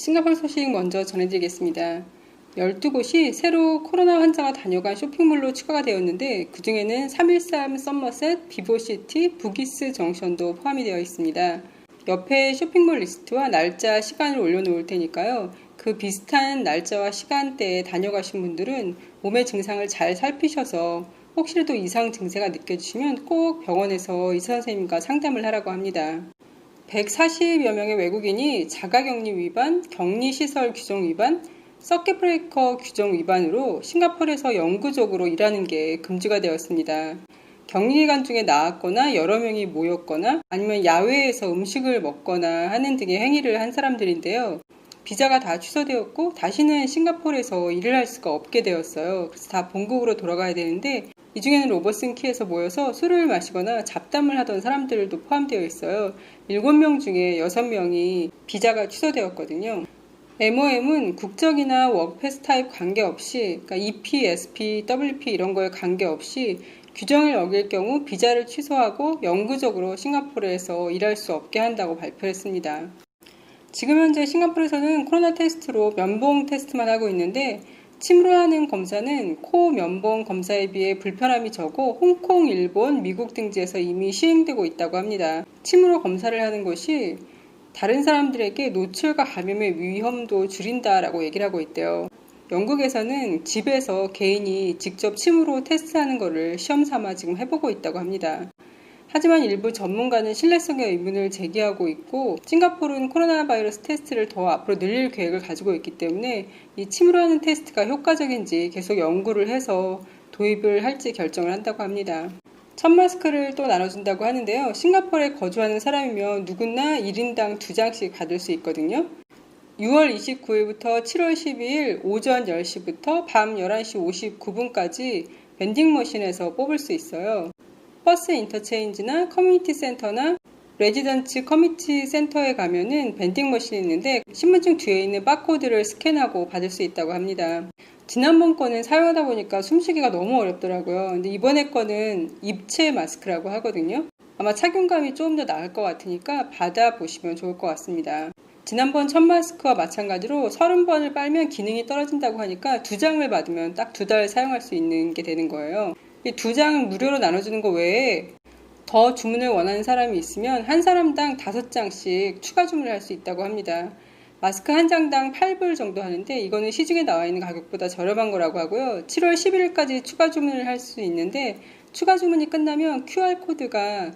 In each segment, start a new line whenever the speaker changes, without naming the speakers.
싱가포르 소식 먼저 전해드리겠습니다. 12곳이 새로 코로나 환자가 다녀간 쇼핑몰로 추가가 되었는데 그 중에는 313 썸머셋, 비보시티, 부기스 정션도 포함이 되어 있습니다. 옆에 쇼핑몰 리스트와 날짜, 시간을 올려놓을 테니까요. 그 비슷한 날짜와 시간대에 다녀가신 분들은 몸의 증상을 잘 살피셔서 혹시라도 이상 증세가 느껴지시면 꼭 병원에서 의사 선생님과 상담을 하라고 합니다. 140여 명의 외국인이 자가격리 위반, 격리시설 규정 위반, 서킷 브레이커 규정 위반으로 싱가포르에서 영구적으로 일하는 게 금지가 되었습니다. 격리기간 중에 나왔거나 여러 명이 모였거나 아니면 야외에서 음식을 먹거나 하는 등의 행위를 한 사람들인데요. 비자가 다 취소되었고 다시는 싱가포르에서 일을 할 수가 없게 되었어요. 그래서 다 본국으로 돌아가야 되는데 이 중에는 로버슨 키에서 모여서 술을 마시거나 잡담을 하던 사람들도 포함되어 있어요. 7명 중에 6명이 비자가 취소되었거든요. MOM은 국적이나 워크패스 타입 관계없이, 그러니까 EP, SP, WP 이런 거에 관계없이 규정을 어길 경우 비자를 취소하고 영구적으로 싱가포르에서 일할 수 없게 한다고 발표했습니다. 지금 현재 싱가포르에서는 코로나 테스트로 면봉 테스트만 하고 있는데 침으로 하는 검사는 코 면봉 검사에 비해 불편함이 적고 홍콩, 일본, 미국 등지에서 이미 시행되고 있다고 합니다. 침으로 검사를 하는 것이 다른 사람들에게 노출과 감염의 위험도 줄인다라고 얘기를 하고 있대요. 영국에서는 집에서 개인이 직접 침으로 테스트하는 것을 시험 삼아 지금 해보고 있다고 합니다. 하지만 일부 전문가는 신뢰성의 의문을 제기하고 있고 싱가포르는 코로나 바이러스 테스트를 더 앞으로 늘릴 계획을 가지고 있기 때문에 이 침으로 하는 테스트가 효과적인지 계속 연구를 해서 도입을 할지 결정을 한다고 합니다. 첫 마스크를 또 나눠준다고 하는데요. 싱가포르에 거주하는 사람이면 누구나 1인당 2장씩 받을 수 있거든요. 6월 29일부터 7월 12일 오전 10시부터 밤 11시 59분까지 벤딩머신에서 뽑을 수 있어요. 버스 인터체인지나 커뮤니티 센터나 레지던츠 커뮤니티 센터에 가면은 벤딩머신이 있는데 신분증 뒤에 있는 바코드를 스캔하고 받을 수 있다고 합니다. 지난번 거는 사용하다 보니까 숨쉬기가 너무 어렵더라고요. 근데 이번에 거는 입체 마스크라고 하거든요. 아마 착용감이 조금 더 나을 것 같으니까 받아보시면 좋을 것 같습니다. 지난번 첫 마스크와 마찬가지로 30번을 빨면 기능이 떨어진다고 하니까 2장을 받으면 딱 2달 사용할 수 있는 게 되는 거예요. 이 2장은 무료로 나눠주는 거 외에 더 주문을 원하는 사람이 있으면 한 사람당 5장씩 추가 주문을 할 수 있다고 합니다. 마스크 한 장당 8불 정도 하는데 이거는 시중에 나와 있는 가격보다 저렴한 거라고 하고요. 7월 11일까지 추가 주문을 할 수 있는데 추가 주문이 끝나면 QR코드가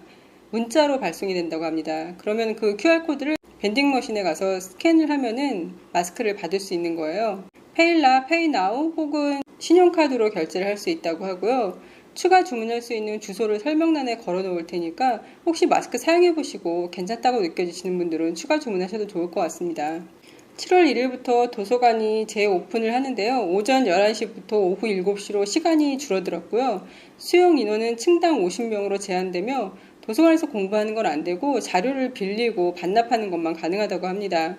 문자로 발송이 된다고 합니다. 그러면 그 QR코드를 벤딩머신에 가서 스캔을 하면은 마스크를 받을 수 있는 거예요. 페일라, 페이나우 혹은 신용카드로 결제를 할 수 있다고 하고요. 추가 주문할 수 있는 주소를 설명란에 걸어 놓을 테니까 혹시 마스크 사용해 보시고 괜찮다고 느껴지시는 분들은 추가 주문하셔도 좋을 것 같습니다. 7월 1일부터 도서관이 재오픈을 하는데요. 오전 11시부터 오후 7시로 시간이 줄어들었고요. 수용 인원은 층당 50명으로 제한되며 도서관에서 공부하는 건 안 되고 자료를 빌리고 반납하는 것만 가능하다고 합니다.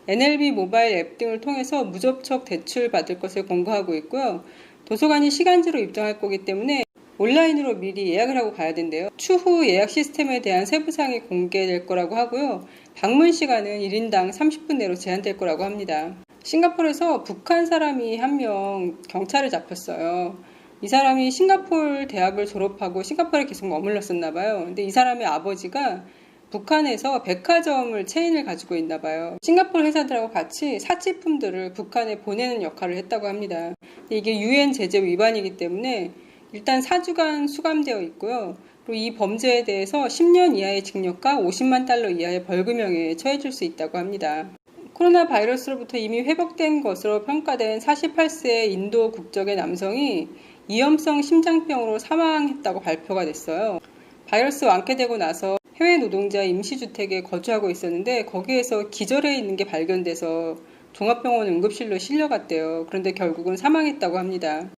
NLB 모바일 앱 등을 통해서 무접촉 대출 받을 것을 권고하고 있고요. 도서관이 시간제로 입장할 거기 때문에 온라인으로 미리 예약을 하고 가야 된대요. 추후 예약 시스템에 대한 세부사항이 공개될 거라고 하고요. 방문 시간은 1인당 30분 내로 제한될 거라고 합니다. 싱가포르에서 북한 사람이 한 명 경찰을 잡혔어요. 이 사람이 싱가포르 대학을 졸업하고 싱가포르에 계속 머물렀었나 봐요. 근데 이 사람의 아버지가 북한에서 백화점을 체인을 가지고 있나 봐요. 싱가포르 회사들하고 같이 사치품들을 북한에 보내는 역할을 했다고 합니다. 이게 유엔 제재 위반이기 때문에 일단 4주간 수감되어 있고요. 그리고 이 범죄에 대해서 10년 이하의 징역과 50만 달러 이하의 벌금형에 처해질 수 있다고 합니다. 코로나 바이러스로부터 이미 회복된 것으로 평가된 48세 인도 국적의 남성이 이염성 심장병으로 사망했다고 발표가 됐어요. 바이러스 완쾌되고 나서 해외 노동자 임시주택에 거주하고 있었는데 거기에서 기절해 있는 게 발견돼서 종합병원 응급실로 실려갔대요. 그런데 결국은 사망했다고 합니다.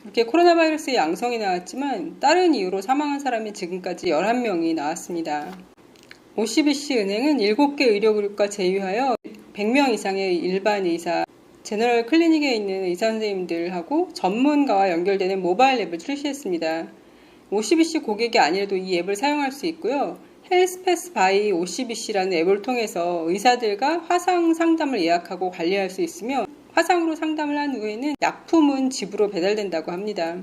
이렇게 코로나 바이러스의 양성이 나왔지만 다른 이유로 사망한 사람이 지금까지 11명이 나왔습니다. OCBC 은행은 7개 의료그룹과 제휴하여 100명 이상의 일반 의사, 제너럴 클리닉에 있는 의사 선생님들하고 전문가와 연결되는 모바일 앱을 출시했습니다. OCBC 고객이 아니라도 이 앱을 사용할 수 있고요. 헬스패스 바이 OCBC라는 앱을 통해서 의사들과 화상 상담을 예약하고 관리할 수 있으며 화상으로 상담을 한 후에는 약품은 집으로 배달된다고 합니다.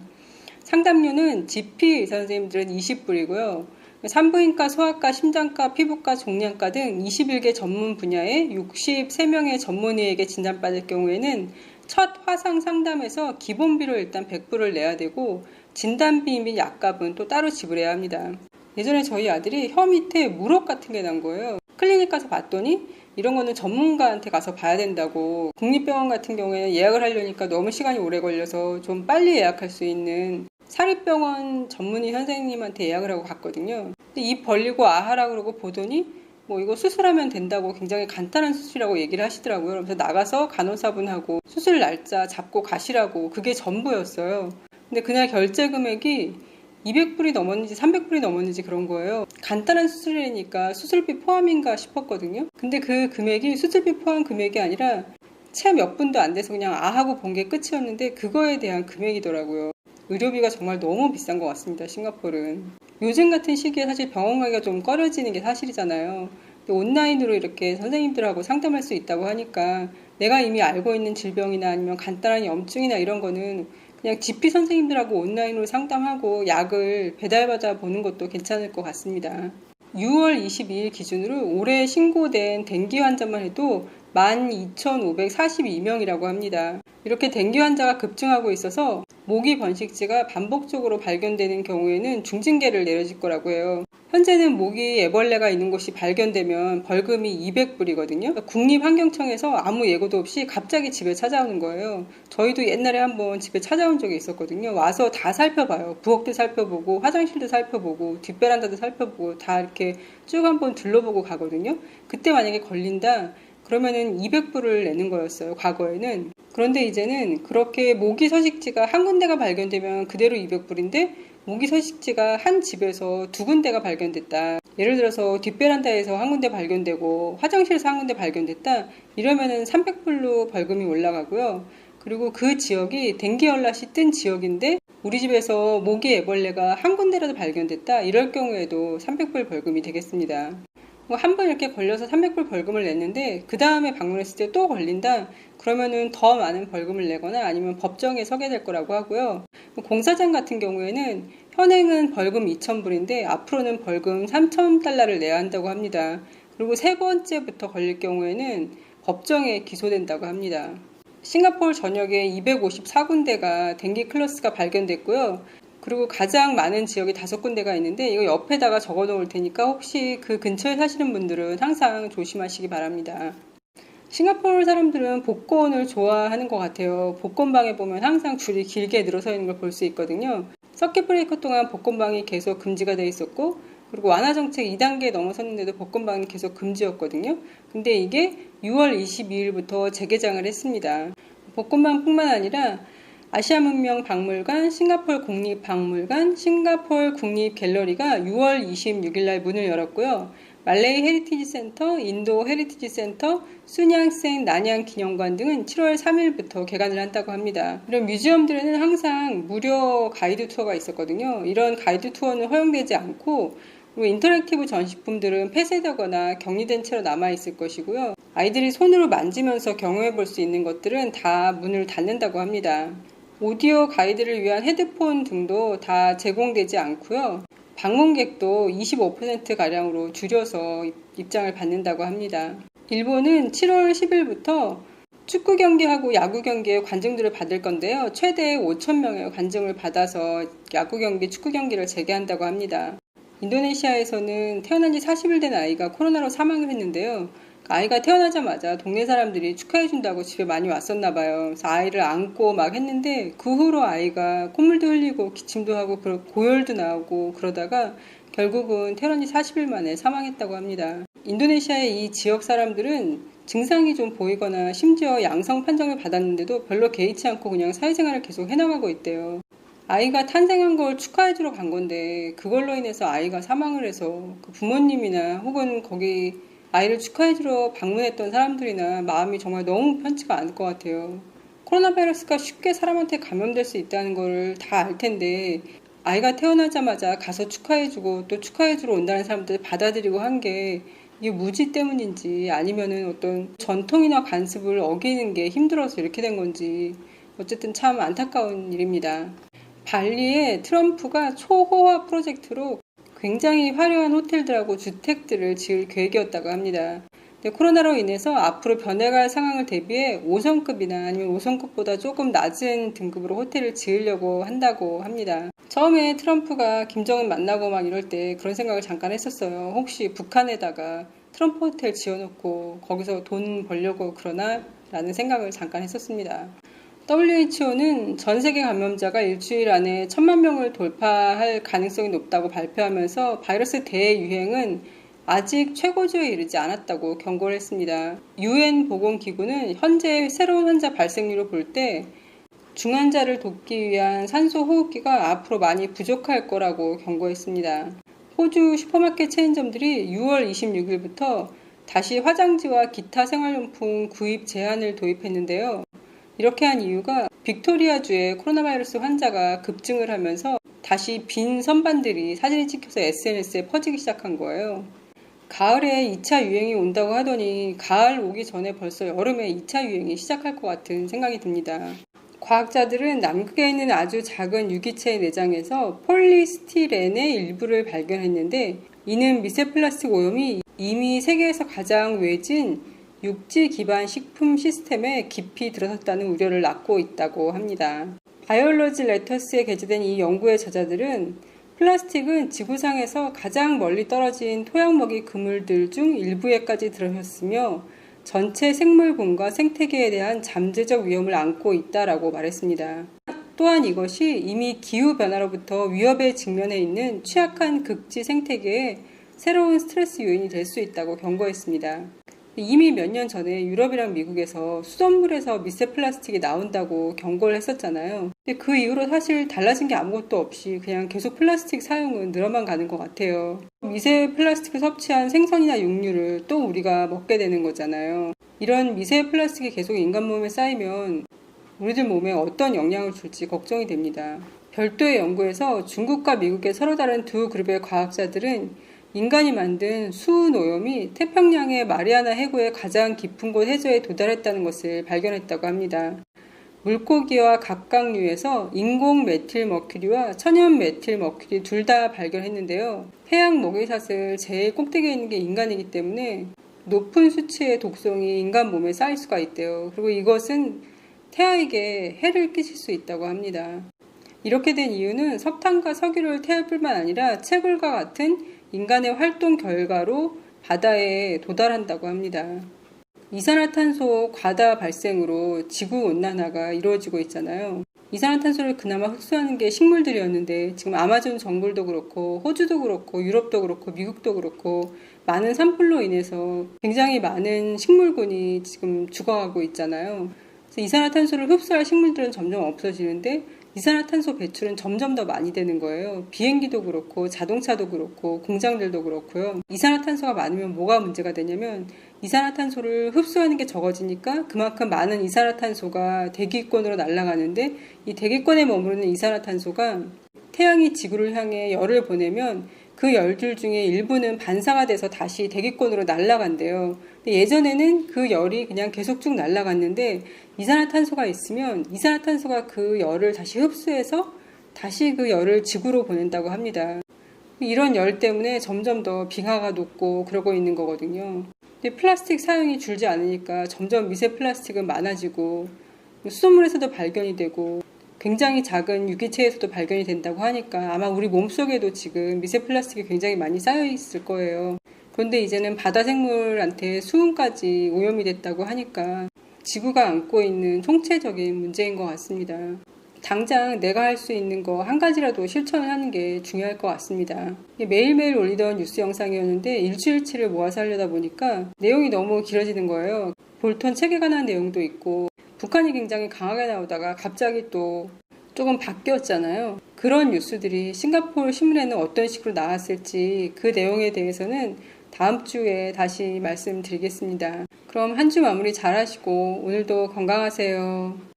상담료는 GP 의사 선생님들은 20불이고요. 산부인과, 소아과, 심장과, 피부과, 종양과 등 21개 전문 분야의 63명의 전문의에게 진단받을 경우에는 첫 화상 상담에서 기본비로 일단 100불을 내야 되고 진단비 및 약값은 또 따로 지불해야 합니다. 예전에 저희 아들이 혀 밑에 물혹 같은 게 난 거예요. 클리닉 가서 봤더니 이런 거는 전문가한테 가서 봐야 된다고, 국립병원 같은 경우에는 예약을 하려니까 너무 시간이 오래 걸려서 좀 빨리 예약할 수 있는 사립병원 전문의 선생님한테 예약을 하고 갔거든요. 근데 입 벌리고 아하라 그러고 보더니 뭐 이거 수술하면 된다고 굉장히 간단한 수술이라고 얘기를 하시더라고요. 그래서 나가서 간호사분하고 수술 날짜 잡고 가시라고, 그게 전부였어요. 근데 그날 결제 금액이 200불이 넘었는지 300불이 넘었는지 그런 거예요. 간단한 수술이니까 수술비 포함인가 싶었거든요. 근데 그 금액이 수술비 포함 금액이 아니라 채 몇 분도 안 돼서 그냥 아하고 본 게 끝이었는데 그거에 대한 금액이더라고요. 의료비가 정말 너무 비싼 것 같습니다, 싱가포르는. 요즘 같은 시기에 사실 병원 가기가 좀 꺼려지는 게 사실이잖아요. 근데 온라인으로 이렇게 선생님들하고 상담할 수 있다고 하니까 내가 이미 알고 있는 질병이나 아니면 간단한 염증이나 이런 거는 그냥 GP 선생님들하고 온라인으로 상담하고 약을 배달받아 보는 것도 괜찮을 것 같습니다. 6월 22일 기준으로 올해 신고된 댕기 환자만 해도 12,542명이라고 합니다. 이렇게 댕기 환자가 급증하고 있어서 모기 번식지가 반복적으로 발견되는 경우에는 중징계를 내려질 거라고 해요. 현재는 모기 애벌레가 있는 곳이 발견되면 벌금이 200불이거든요. 국립환경청에서 아무 예고도 없이 갑자기 집에 찾아오는 거예요. 저희도 옛날에 한번 집에 찾아온 적이 있었거든요. 와서 다 살펴봐요. 부엌도 살펴보고 화장실도 살펴보고 뒷베란다도 살펴보고 다 이렇게 쭉 한번 둘러보고 가거든요. 그때 만약에 걸린다 그러면은 200불을 내는 거였어요, 과거에는. 그런데 이제는 그렇게 모기 서식지가 한 군데가 발견되면 그대로 200불인데 모기 서식지가 한 집에서 두 군데가 발견됐다. 예를 들어서 뒷베란다에서 한 군데 발견되고 화장실에서 한 군데 발견됐다. 이러면은 300불로 벌금이 올라가고요. 그리고 그 지역이 댕기 열낫이 뜬 지역인데 우리 집에서 모기 애벌레가 한 군데라도 발견됐다. 이럴 경우에도 300불 벌금이 되겠습니다. 한 번 이렇게 걸려서 300불 벌금을 냈는데 그 다음에 방문했을 때 또 걸린다 그러면은 더 많은 벌금을 내거나 아니면 법정에 서게 될 거라고 하고요. 공사장 같은 경우에는 현행은 벌금 2,000불인데 앞으로는 벌금 3,000달러를 내야 한다고 합니다. 그리고 세 번째부터 걸릴 경우에는 법정에 기소된다고 합니다. 싱가포르 전역에 254군데가 댕기 클러스가 발견됐고요. 그리고 가장 많은 지역이 5군데가 있는데 이거 옆에다가 적어 놓을 테니까 혹시 그 근처에 사시는 분들은 항상 조심하시기 바랍니다. 싱가포르 사람들은 복권을 좋아하는 것 같아요. 복권방에 보면 항상 줄이 길게 늘어서 있는 걸 볼 수 있거든요. 서킷 브레이커 동안 복권방이 계속 금지가 돼 있었고 그리고 완화 정책 2단계 넘어섰는데도 복권방이 계속 금지였거든요. 근데 이게 6월 22일부터 재개장을 했습니다. 복권방뿐만 아니라 아시아문명박물관, 싱가포르 국립박물관, 싱가포르 국립갤러리가 6월 26일 날 문을 열었고요. 말레이 헤리티지 센터, 인도 헤리티지 센터, 순양생 난양 기념관 등은 7월 3일부터 개관을 한다고 합니다. 이런 뮤지엄들에는 항상 무료 가이드 투어가 있었거든요. 이런 가이드 투어는 허용되지 않고 그리고 인터랙티브 전시품들은 폐쇄되거나 격리된 채로 남아있을 것이고요. 아이들이 손으로 만지면서 경험해 볼 수 있는 것들은 다 문을 닫는다고 합니다. 오디오 가이드를 위한 헤드폰 등도 다 제공되지 않고요. 방문객도 25%가량으로 줄여서 입장을 받는다고 합니다. 일본은 7월 10일부터 축구 경기하고 야구 경기에 관중들을 받을 건데요. 최대 5,000명의 관중을 받아서 야구 경기, 축구 경기를 재개한다고 합니다. 인도네시아에서는 태어난 지 40일 된 아이가 코로나로 사망을 했는데요. 아이가 태어나자마자 동네 사람들이 축하해준다고 집에 많이 왔었나 봐요. 그래서 아이를 안고 막 했는데 그 후로 아이가 콧물도 흘리고 기침도 하고 고열도 나오고 그러다가 결국은 태어난 지 40일 만에 사망했다고 합니다. 인도네시아의 이 지역 사람들은 증상이 좀 보이거나 심지어 양성 판정을 받았는데도 별로 개의치 않고 그냥 사회생활을 계속 해나가고 있대요. 아이가 탄생한 걸 축하해주러 간 건데 그걸로 인해서 아이가 사망을 해서 그 부모님이나 혹은 거기 아이를 축하해주러 방문했던 사람들이나 마음이 정말 너무 편치가 않을 것 같아요. 코로나 바이러스가 쉽게 사람한테 감염될 수 있다는 걸 다 알 텐데 아이가 태어나자마자 가서 축하해주고 또 축하해주러 온다는 사람들 받아들이고 한 게 이게 무지 때문인지 아니면은 어떤 전통이나 관습을 어기는 게 힘들어서 이렇게 된 건지 어쨌든 참 안타까운 일입니다. 발리에 트럼프가 초호화 프로젝트로 굉장히 화려한 호텔들하고 주택들을 지을 계획이었다고 합니다. 코로나로 인해서 앞으로 변해갈 상황을 대비해 5성급이나 아니면 5성급보다 조금 낮은 등급으로 호텔을 지으려고 한다고 합니다. 처음에 트럼프가 김정은 만나고 막 이럴 때 그런 생각을 잠깐 했었어요. 혹시 북한에다가 트럼프 호텔 지어놓고 거기서 돈 벌려고 그러나? 라는 생각을 잠깐 했었습니다. WHO는 전 세계 감염자가 일주일 안에 1000만 명을 돌파할 가능성이 높다고 발표하면서 바이러스 대유행은 아직 최고조에 이르지 않았다고 경고를 했습니다. UN 보건기구는 현재 새로운 환자 발생률을 볼 때 중환자를 돕기 위한 산소 호흡기가 앞으로 많이 부족할 거라고 경고했습니다. 호주 슈퍼마켓 체인점들이 6월 26일부터 다시 화장지와 기타 생활용품 구입 제한을 도입했는데요. 이렇게 한 이유가 빅토리아주의 코로나 바이러스 환자가 급증을 하면서 다시 빈 선반들이 사진이 찍혀서 SNS에 퍼지기 시작한 거예요. 가을에 2차 유행이 온다고 하더니 가을 오기 전에 벌써 여름에 2차 유행이 시작할 것 같은 생각이 듭니다. 과학자들은 남극에 있는 아주 작은 유기체의 내장에서 폴리스티렌의 일부를 발견했는데 이는 미세 플라스틱 오염이 이미 세계에서 가장 외진 육지 기반 식품 시스템에 깊이 들어섰다는 우려를 낳고 있다고 합니다. 바이올로지 레터스에 게재된 이 연구의 저자들은 플라스틱은 지구상에서 가장 멀리 떨어진 토양먹이 그물들 중 일부에까지 들어섰으며 전체 생물군과 생태계에 대한 잠재적 위험을 안고 있다라고 말했습니다. 또한 이것이 이미 기후변화로부터 위협에 직면해 있는 취약한 극지 생태계에 새로운 스트레스 요인이 될 수 있다고 경고했습니다. 이미 몇 년 전에 유럽이랑 미국에서 수돗물에서 미세 플라스틱이 나온다고 경고를 했었잖아요. 근데 그 이후로 사실 달라진 게 아무것도 없이 그냥 계속 플라스틱 사용은 늘어만 가는 것 같아요. 미세 플라스틱을 섭취한 생선이나 육류를 또 우리가 먹게 되는 거잖아요. 이런 미세 플라스틱이 계속 인간 몸에 쌓이면 우리들 몸에 어떤 영향을 줄지 걱정이 됩니다. 별도의 연구에서 중국과 미국의 서로 다른 두 그룹의 과학자들은 인간이 만든 수은오염이 태평양의 마리아나 해구의 가장 깊은 곳 해저에 도달했다는 것을 발견했다고 합니다. 물고기와 갑각류에서 인공 메틸머큐리와 천연 메틸머큐리 둘 다 발견했는데요. 해양 먹이사슬 제일 꼭대기에 있는 게 인간이기 때문에 높은 수치의 독성이 인간 몸에 쌓일 수가 있대요. 그리고 이것은 태아에게 해를 끼칠 수 있다고 합니다. 이렇게 된 이유는 석탄과 석유를 태울 뿐만 아니라 채굴과 같은 인간의 활동 결과로 바다에 도달한다고 합니다. 이산화탄소 과다 발생으로 지구온난화가 이루어지고 있잖아요. 이산화탄소를 그나마 흡수하는 게 식물들이었는데 지금 아마존 정글도 그렇고 호주도 그렇고 유럽도 그렇고 미국도 그렇고 많은 산불로 인해서 굉장히 많은 식물군이 지금 죽어가고 있잖아요. 그래서 이산화탄소를 흡수할 식물들은 점점 없어지는데 이산화탄소 배출은 점점 더 많이 되는 거예요. 비행기도 그렇고 자동차도 그렇고 공장들도 그렇고요. 이산화탄소가 많으면 뭐가 문제가 되냐면 이산화탄소를 흡수하는 게 적어지니까 그만큼 많은 이산화탄소가 대기권으로 날아가는데 이 대기권에 머무르는 이산화탄소가 태양이 지구를 향해 열을 보내면 그 열들 중에 일부는 반사가 돼서 다시 대기권으로 날아간대요. 근데 예전에는 그 열이 그냥 계속 쭉 날아갔는데 이산화탄소가 있으면 이산화탄소가 그 열을 다시 흡수해서 다시 그 열을 지구로 보낸다고 합니다. 이런 열 때문에 점점 더 빙하가 녹고 그러고 있는 거거든요. 근데 플라스틱 사용이 줄지 않으니까 점점 미세 플라스틱은 많아지고 수돗물에서도 발견이 되고 굉장히 작은 유기체에서도 발견이 된다고 하니까 아마 우리 몸속에도 지금 미세 플라스틱이 굉장히 많이 쌓여 있을 거예요. 그런데 이제는 바다 생물한테 수은까지 오염이 됐다고 하니까 지구가 안고 있는 총체적인 문제인 것 같습니다. 당장 내가 할 수 있는 거 한 가지라도 실천을 하는 게 중요할 것 같습니다. 매일매일 올리던 뉴스 영상이었는데 일주일치를 모아서 하려다 보니까 내용이 너무 길어지는 거예요. 볼턴 책에 관한 내용도 있고 북한이 굉장히 강하게 나오다가 갑자기 또 조금 바뀌었잖아요. 그런 뉴스들이 싱가포르 신문에는 어떤 식으로 나왔을지 그 내용에 대해서는 다음 주에 다시 말씀드리겠습니다. 그럼 한 주 마무리 잘 하시고 오늘도 건강하세요.